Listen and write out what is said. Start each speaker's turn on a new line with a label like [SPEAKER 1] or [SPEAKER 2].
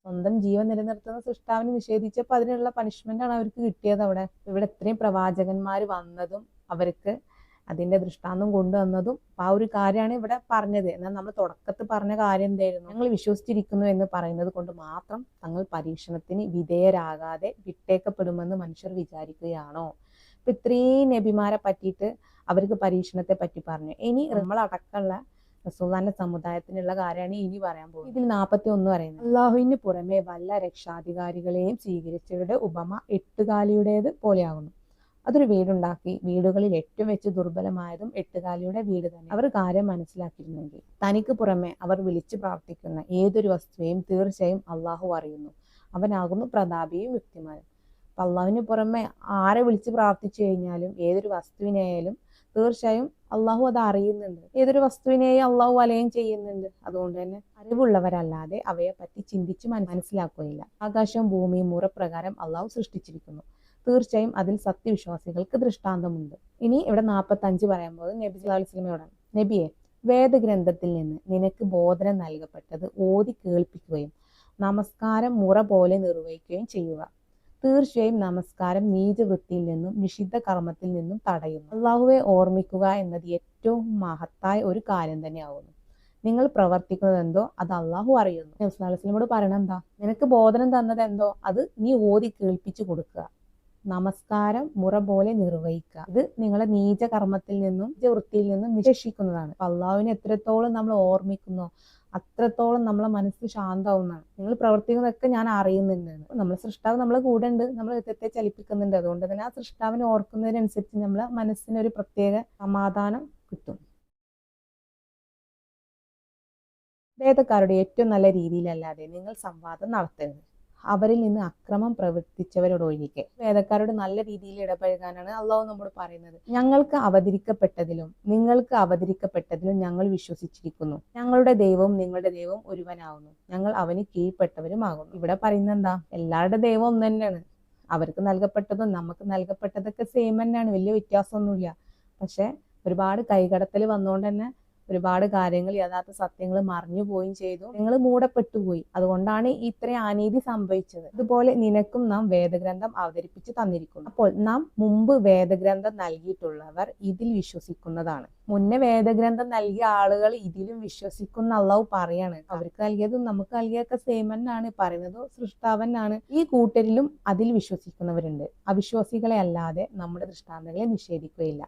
[SPEAKER 1] സ്വന്തം ജീവൻ നിലനിർത്തുന്ന സൃഷ്ടാവിനെ നിഷേധിച്ചപ്പോൾ അതിനുള്ള പണിഷ്മെന്റ് ആണ് അവർക്ക് കിട്ടിയത്. ഇവിടെ ഇത്രയും പ്രവാചകന്മാർ വന്നതും അവർക്ക് അതിന്റെ ദൃഷ്ടാന്തം കൊണ്ടുവന്നതും ആ ഒരു കാര്യമാണ് ഇവിടെ പറഞ്ഞത്. എന്നാൽ നമ്മൾ തുടക്കത്തിൽ പറഞ്ഞ കാര്യം എന്തായിരുന്നു? ഞങ്ങൾ വിശ്വസിച്ചിരിക്കുന്നു എന്ന് പറയുന്നത് കൊണ്ട് മാത്രം തങ്ങൾ പരീക്ഷണത്തിന് വിധേയരാകാതെ വിട്ടേക്കപ്പെടുമെന്ന് മനുഷ്യർ വിചാരിക്കുകയാണോ? ഇപ്പൊ ഇത്രയും നബിമാരെ പറ്റിയിട്ട് അവർക്ക് പരീക്ഷണത്തെ പറ്റി പറഞ്ഞു. ഇനി നമ്മളടക്കമുള്ള റസൂലുള്ളാഹിന്റെ സമുദായത്തിനുള്ള കാര്യമാണ് ഇനി പറയാൻ പോകുന്നത്. ഇതിൽ 41 പറയുന്നത്, അള്ളാഹുവിന് പുറമെ വല്ല രക്ഷാധികാരികളെയും സ്വീകരിച്ചവരുടെ ഉപമ എട്ടുകാലിയുടേത് പോലെയാകുന്നു. അതൊരു വീടുണ്ടാക്കി വീടുകളിൽ ഏറ്റവും വെച്ച് ദുർബലമായതും എട്ടുകാലിയുടെ വീട് തന്നെ. അവർ കാര്യം മനസ്സിലാക്കിയിരുന്നെങ്കിൽ തനിക്ക് പുറമെ അവർ വിളിച്ചു പ്രാർത്ഥിക്കുന്ന ഏതൊരു വസ്തുവെയും തീർച്ചയായും അള്ളാഹു അറിയുന്നു. അവനാകുന്നു പ്രതാപിയും യുക്തിമാനും. അപ്പൊ അള്ളാഹുവിന് പുറമെ ആരെ വിളിച്ച് പ്രാർത്ഥിച്ചു കഴിഞ്ഞാലും ഏതൊരു വസ്തുവിനെയായാലും തീർച്ചയായും അള്ളാഹു അത് അറിയുന്നുണ്ട്. ഏതൊരു വസ്തുവിനെയും അള്ളാഹു വലയം ചെയ്യുന്നുണ്ട്. അതുകൊണ്ട് തന്നെ അറിവുള്ളവരല്ലാതെ അവയെ പറ്റി ചിന്തിച്ച് മനസ്സിലാക്കുകയില്ല. ആകാശവും ഭൂമിയും മുറപ്രകാരം അള്ളാഹു സൃഷ്ടിച്ചിരിക്കുന്നു. തീർച്ചയായും അതിൽ സത്യവിശ്വാസികൾക്ക് ദൃഷ്ടാന്തമുണ്ട്. ഇനി ഇവിടെ 45 പറയുമ്പോൾ നബി സല്ലല്ലാഹു അലൈഹി വസല്ലമയോടാണ്, നബിയെ, വേദഗ്രന്ഥത്തിൽ നിന്ന് നിനക്ക് ബോധനം നൽകപ്പെട്ടത് ഓതി കേൾപ്പിക്കുകയും നമസ്കാരം മുറ പോലെ നിർവഹിക്കുകയും ചെയ്യുക. തീർച്ചയായും നമസ്കാരം നീചവൃത്തിയിൽ നിന്നും നിഷിദ്ധ കർമ്മത്തിൽ നിന്നും തടയുന്നു. അള്ളാഹുവെ ഓർമ്മിക്കുക എന്നത് ഏറ്റവും മഹത്തായ ഒരു കാര്യം തന്നെയാവുന്നു. നിങ്ങൾ പ്രവർത്തിക്കുന്നത് എന്തോ അത് അള്ളാഹു അറിയുന്നു. നബി സല്ലല്ലാഹു അലൈഹി വസല്ലമയോട് പറയണം എന്താ? നിനക്ക് ബോധനം തന്നത് എന്തോ അത് നീ ഓതി കേൾപ്പിച്ചു കൊടുക്കുക. നമസ്കാരം മുറ പോലെ നിർവഹിക്കുക. ഇത് നിങ്ങളെ നീച കർമ്മത്തിൽ നിന്നും വൃത്തിയിൽ നിന്നും നിരക്ഷിക്കുന്നതാണ്. അള്ളാഹുവിനെ എത്രത്തോളം നമ്മൾ ഓർമ്മിക്കുന്നോ അത്രത്തോളം നമ്മളെ മനസ്സ് ശാന്തമാവുന്നതാണ്. നിങ്ങൾ പ്രവർത്തിക്കുന്നതൊക്കെ ഞാൻ അറിയുന്നുണ്ട്. നമ്മളെ സൃഷ്ടാവ് നമ്മളെ കൂടെ ഉണ്ട്, നമ്മൾ തെറ്റെ ചലിപ്പിക്കുന്നുണ്ട്. അതുകൊണ്ട് തന്നെ ആ സൃഷ്ടാവിനെ ഓർക്കുന്നതിനനുസരിച്ച് നമ്മളെ മനസ്സിനൊരു പ്രത്യേക സമാധാനം കിട്ടും. വേദക്കാരുടെ ഏറ്റവും നല്ല രീതിയിലല്ലാതെ നിങ്ങൾ സംവാദം നടത്തരുത്. അവരിൽ നിന്ന് അക്രമം പ്രവർത്തിച്ചവരോടൊഴികെ. വേദക്കാരോട് നല്ല രീതിയിൽ ഇടപഴകാനാണ് അള്ളാഹു നമ്മോട് പറയുന്നത്. ഞങ്ങൾക്ക് അവതരിക്കപ്പെട്ടതിലും നിങ്ങൾക്ക് അവതരിക്കപ്പെട്ടതിലും ഞങ്ങൾ വിശ്വസിച്ചിരിക്കുന്നു. ഞങ്ങളുടെ ദൈവവും നിങ്ങളുടെ ദൈവവും ഒരുവനാകുന്നു. ഞങ്ങൾ അവന് കീഴ്പ്പെട്ടവരുമാകുന്നു. ഇവിടെ പറയുന്നത് എന്താ? എല്ലാവരുടെ ദൈവം ഒന്ന് തന്നെയാണ്. അവർക്ക് നൽകപ്പെട്ടതും നമുക്ക് നൽകപ്പെട്ടതൊക്കെ സെയിം തന്നെയാണ്. വലിയ വ്യത്യാസമൊന്നുമില്ല. പക്ഷെ ഒരുപാട് കൈകടത്തൽ വന്നുകൊണ്ട് തന്നെ ഒരുപാട് കാര്യങ്ങൾ, യഥാർത്ഥ സത്യങ്ങൾ മറിഞ്ഞു പോവുകയും ചെയ്തു. നിങ്ങൾ മൂടപ്പെട്ടു പോയി. അതുകൊണ്ടാണ് ഇത്രയും അനീതി സംഭവിച്ചത്. അതുപോലെ നിനക്കും നാം വേദഗ്രന്ഥം അവതരിപ്പിച്ച് തന്നിരിക്കുന്നു. അപ്പോൾ നാം മുമ്പ് വേദഗ്രന്ഥം നൽകിയിട്ടുള്ളവർ ഇതിൽ വിശ്വസിക്കുന്നതാണ്. മുന്നേ വേദഗ്രന്ഥം നൽകിയ ആളുകൾ ഇതിലും വിശ്വസിക്കുന്ന അള്ളാഹു പറയാണ്. അവർക്ക് നൽകിയതും നമുക്ക് നൽകിയൊക്കെ സെയിം തന്നെയാണ്. പറയുന്നത് സൃഷ്ടാവനാണ്. ഈ കൂട്ടരിലും അതിൽ വിശ്വസിക്കുന്നവരുണ്ട്. അവിശ്വാസികളെ അല്ലാതെ നമ്മുടെ ദൃഷ്ടാന്തങ്ങളെ നിഷേധിക്കുകയില്ല.